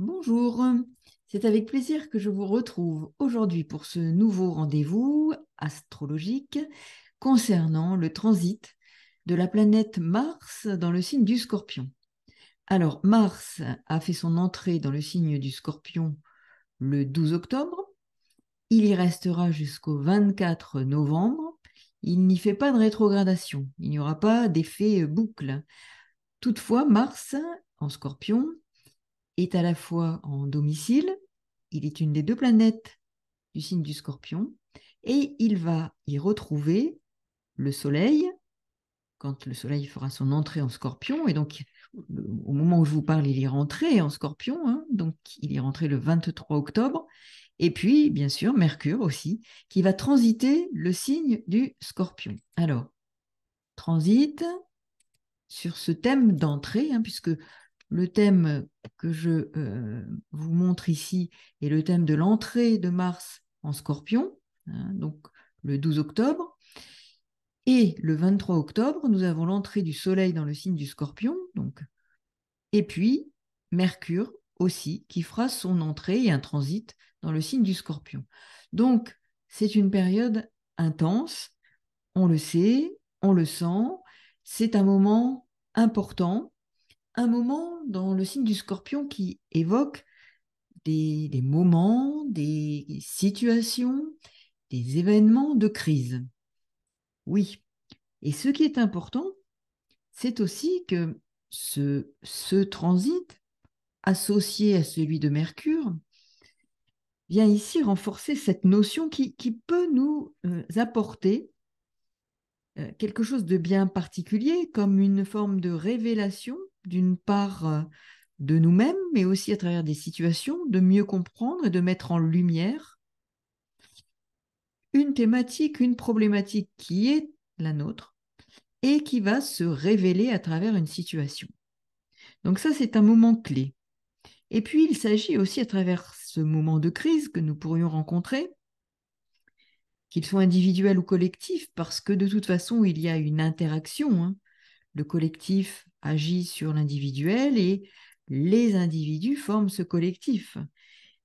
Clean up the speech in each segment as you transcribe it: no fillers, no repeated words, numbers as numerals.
Bonjour, c'est avec plaisir que je vous retrouve aujourd'hui pour ce nouveau rendez-vous astrologique concernant le transit de la planète Mars dans le signe du Scorpion. Alors, Mars a fait son entrée dans le signe du Scorpion le 12 octobre. Il y restera jusqu'au 24 novembre. Il n'y fait pas de rétrogradation. Il n'y aura pas d'effet boucle. Toutefois, Mars en Scorpion est à la fois en domicile, il est une des deux planètes du signe du Scorpion, et il va y retrouver le Soleil, quand le Soleil fera son entrée en Scorpion, et donc au moment où je vous parle, il est rentré en Scorpion, hein, donc il est rentré le 23 octobre, et puis bien sûr Mercure aussi, qui va transiter le signe du Scorpion. Alors, transit sur ce thème d'entrée, hein, puisque le thème que je vous montre ici est le thème de l'entrée de Mars en Scorpion, hein, donc le 12 octobre. Et le 23 octobre, nous avons l'entrée du Soleil dans le signe du Scorpion, donc, et puis Mercure aussi, qui fera son entrée et un transit dans le signe du Scorpion. Donc, c'est une période intense, on le sait, on le sent, c'est un moment important, un moment dans le signe du Scorpion qui évoque des moments, des situations, des événements de crise. Oui. Et ce qui est important, c'est aussi que ce transit, associé à celui de Mercure, vient ici renforcer cette notion qui peut nous apporter quelque chose de bien particulier, comme une forme de révélation, d'une part de nous-mêmes, mais aussi à travers des situations, de mieux comprendre et de mettre en lumière une thématique, une problématique qui est la nôtre et qui va se révéler à travers une situation. Donc ça, c'est un moment clé. Et puis, il s'agit aussi à travers ce moment de crise que nous pourrions rencontrer, qu'ils soient individuels ou collectifs, parce que de toute façon, il y a une interaction, hein. Le collectif agit sur l'individuel et les individus forment ce collectif.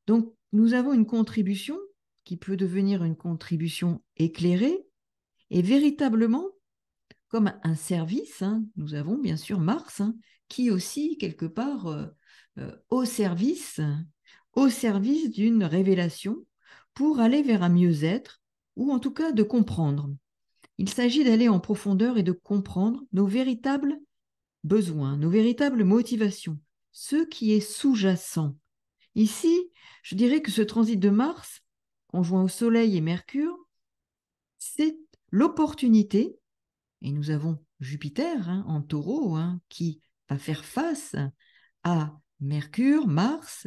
Donc, nous avons une contribution qui peut devenir une contribution éclairée et véritablement comme un service. Hein. Nous avons bien sûr Mars, hein, qui aussi, quelque part, au service d'une révélation pour aller vers un mieux-être ou en tout cas de comprendre. Il s'agit d'aller en profondeur et de comprendre nos véritables besoins, nos véritables motivations, ce qui est sous-jacent. Ici, je dirais que ce transit de Mars, conjoint au Soleil et Mercure, c'est l'opportunité, et nous avons Jupiter, hein, en taureau, hein, qui va faire face à Mercure, Mars,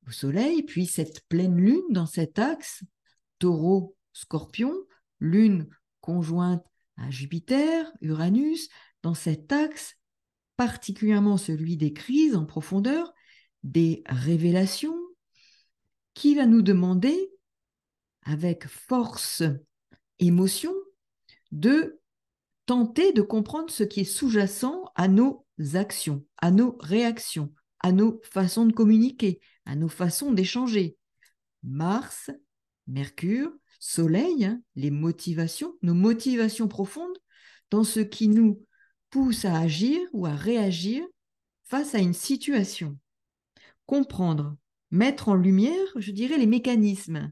au Soleil, puis cette pleine lune dans cet axe, taureau-scorpion, lune conjointe à Jupiter, Uranus, dans cet axe particulièrement celui des crises en profondeur, des révélations, qui va nous demander, avec force, émotion, de tenter de comprendre ce qui est sous-jacent à nos actions, à nos réactions, à nos façons de communiquer, à nos façons d'échanger. Mars, Mercure, Soleil, hein, les motivations, nos motivations profondes dans ce qui nous pousse à agir ou à réagir face à une situation. Comprendre, mettre en lumière, je dirais, les mécanismes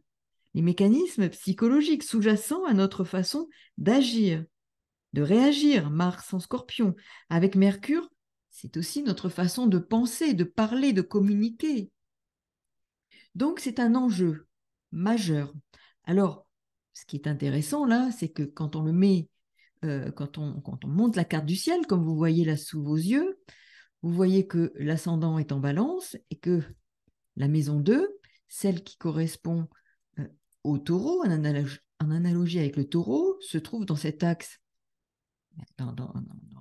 psychologiques sous-jacents à notre façon d'agir, de réagir. Mars en Scorpion, avec Mercure, c'est aussi notre façon de penser, de parler, de communiquer. Donc, c'est un enjeu majeur. Alors, ce qui est intéressant là, c'est que quand on le met, quand on monte la carte du ciel, comme vous voyez là sous vos yeux, vous voyez que l'ascendant est en balance et que la maison 2, celle qui correspond euh, au taureau, en analogie avec le taureau, se trouve dans cet axe, dans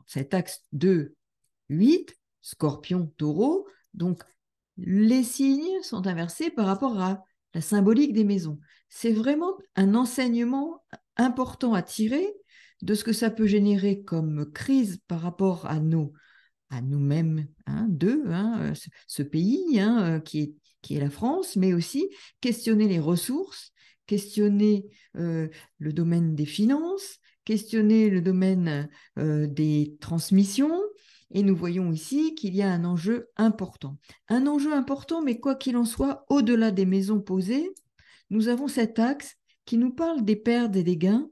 cet axe 2, 8, scorpion, taureau. Donc, les signes sont inversés par rapport à la symbolique des maisons. C'est vraiment un enseignement important à tirer de ce que ça peut générer comme crise par rapport à nos à nous-mêmes, hein, d'eux, hein, ce pays hein, qui est la France, mais aussi questionner les ressources, questionner le domaine des finances, questionner le domaine des transmissions. Et nous voyons ici qu'il y a un enjeu important. Un enjeu important, mais quoi qu'il en soit, au-delà des maisons posées, nous avons cet axe qui nous parle des pertes et des gains,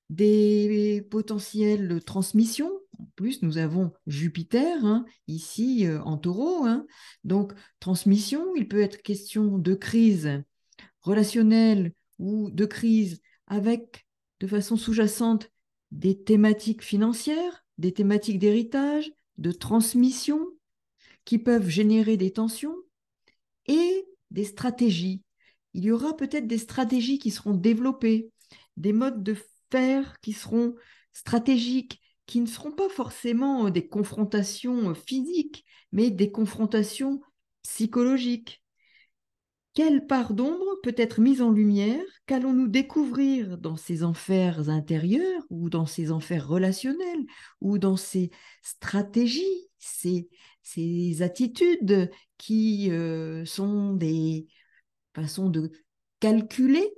des potentielles transmissions. En plus, nous avons Jupiter, hein, ici en taureau. Hein. Donc, transmission, il peut être question de crise relationnelle ou de crise avec, de façon sous-jacente, des thématiques financières, des thématiques d'héritage, de transmission, qui peuvent générer des tensions et des stratégies. Il y aura peut-être des stratégies qui seront développées, des modes de faire qui seront stratégiques, qui ne seront pas forcément des confrontations physiques, mais des confrontations psychologiques. Quelle part d'ombre peut être mise en lumière? Qu'allons-nous découvrir dans ces enfers intérieurs ou dans ces enfers relationnels ou dans ces stratégies, ces attitudes qui sont des façons de calculer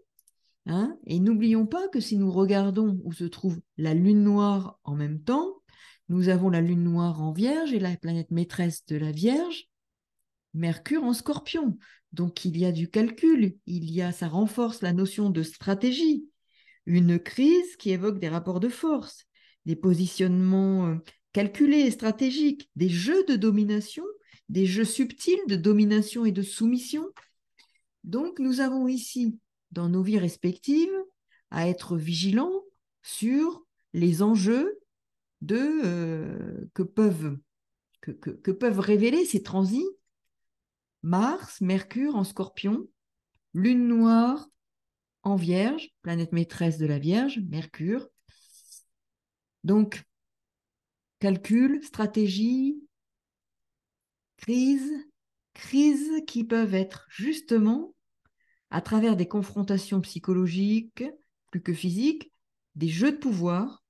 hein. Et n'oublions pas que si nous regardons où se trouve la lune noire en même temps, nous avons la lune noire en Vierge et la planète maîtresse de la Vierge, Mercure en Scorpion. Donc il y a du calcul, ça renforce la notion de stratégie, une crise qui évoque des rapports de force, des positionnements calculés, stratégiques, des jeux de domination, des jeux subtils de domination et de soumission. Donc nous avons ici, dans nos vies respectives, à être vigilants sur les enjeux que peuvent révéler ces transits. Mars, Mercure en Scorpion, Lune noire en Vierge, planète maîtresse de la Vierge, Mercure. Donc, calcul, stratégie, crises qui peuvent être justement, à travers des confrontations psychologiques, plus que physiques, des jeux de pouvoir,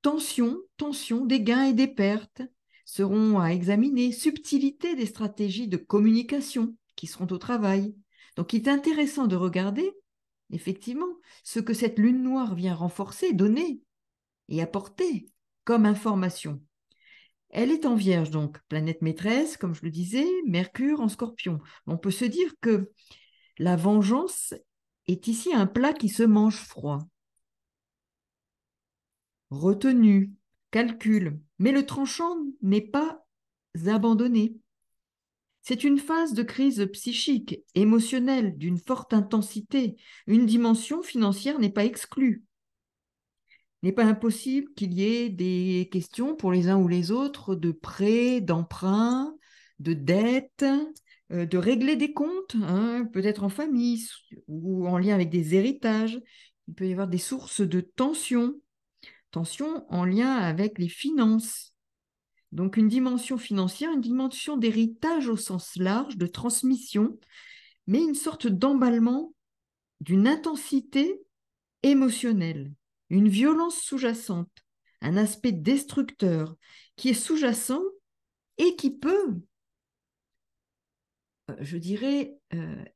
tensions, des gains et des pertes seront à examiner, subtilité des stratégies de communication qui seront au travail. Donc, il est intéressant de regarder, effectivement, ce que cette lune noire vient renforcer, donner et apporter comme information. Elle est en Vierge, donc planète maîtresse, comme je le disais, Mercure en Scorpion. On peut se dire que la vengeance est ici un plat qui se mange froid. Retenue, calcul, mais le tranchant n'est pas abandonné. C'est une phase de crise psychique, émotionnelle, d'une forte intensité. Une dimension financière n'est pas exclue. Il n'est pas impossible qu'il y ait des questions pour les uns ou les autres de prêts, d'emprunts, de dettes, de régler des comptes, hein, peut-être en famille ou en lien avec des héritages. Il peut y avoir des sources de tension en lien avec les finances. Donc une dimension financière, une dimension d'héritage au sens large, de transmission, mais une sorte d'emballement d'une intensité émotionnelle, une violence sous-jacente, un aspect destructeur qui est sous-jacent et qui peut, je dirais,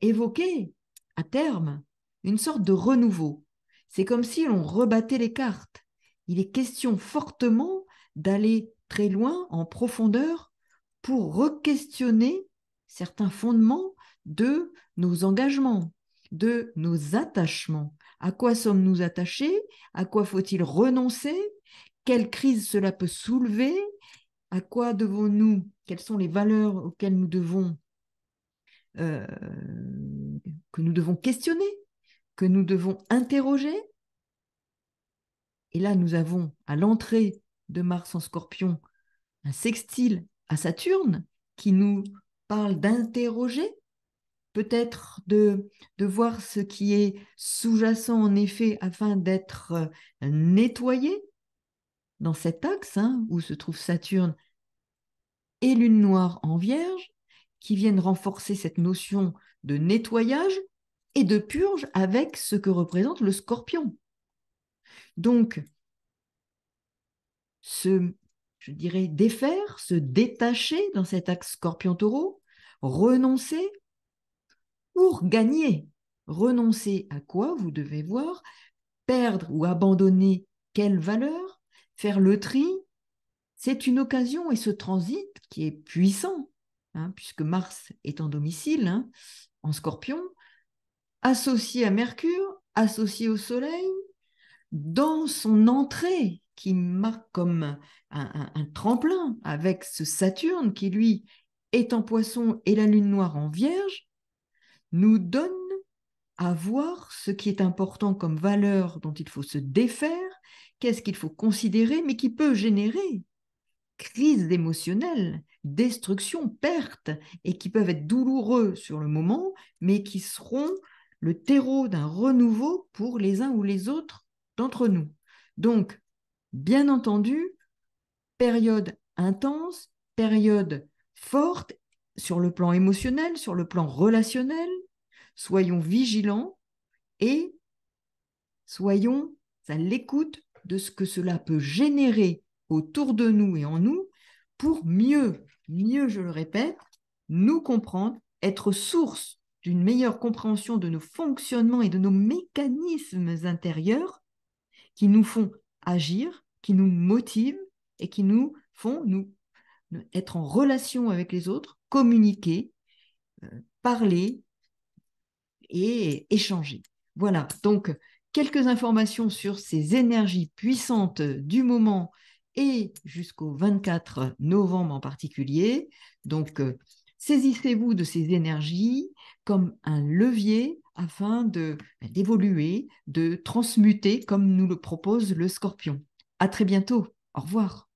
évoquer à terme une sorte de renouveau. C'est comme si on rebattait les cartes. Il est question fortement d'aller très loin, en profondeur, pour re-questionner certains fondements de nos engagements, de nos attachements. À quoi sommes-nous attachés? À quoi faut-il renoncer? Quelle crise cela peut soulever? À quoi devons-nous? Quelles sont les valeurs auxquelles euh, que nous devons questionner, que nous devons interroger? Et là, nous avons à l'entrée de Mars en Scorpion un sextile à Saturne qui nous parle d'interroger, peut-être de voir ce qui est sous-jacent en effet afin d'être nettoyé dans cet axe hein, où se trouve Saturne et Lune noire en Vierge, qui viennent renforcer cette notion de nettoyage et de purge avec ce que représente le Scorpion. Donc, ce je dirais, défaire, se détacher dans cet axe Scorpion-Taureau, renoncer pour gagner. Renoncer à quoi? Vous devez voir. Perdre ou abandonner quelle valeur? Faire le tri. C'est une occasion et ce transit qui est puissant, hein, puisque Mars est en domicile, hein, en Scorpion, associé à Mercure, associé au Soleil, dans son entrée qui marque comme un tremplin avec ce Saturne qui, lui, est en Poisson et la Lune noire en Vierge, nous donne à voir ce qui est important comme valeur dont il faut se défaire, qu'est-ce qu'il faut considérer, mais qui peut générer crises émotionnelles, destruction, perte, et qui peuvent être douloureux sur le moment, mais qui seront le terreau d'un renouveau pour les uns ou les autres d'entre nous. Donc, bien entendu, période intense, période forte sur le plan émotionnel, sur le plan relationnel. Soyons vigilants et soyons à l'écoute de ce que cela peut générer autour de nous et en nous pour mieux, je le répète, nous comprendre, être source d'une meilleure compréhension de nos fonctionnements et de nos mécanismes intérieurs qui nous font agir, qui nous motivent et qui nous font être en relation avec les autres, communiquer, parler et échanger. Voilà, donc quelques informations sur ces énergies puissantes du moment et jusqu'au 24 novembre en particulier. Donc, saisissez-vous de ces énergies comme un levier afin d'évoluer, de transmuter comme nous le propose le Scorpion. À très bientôt. Au revoir.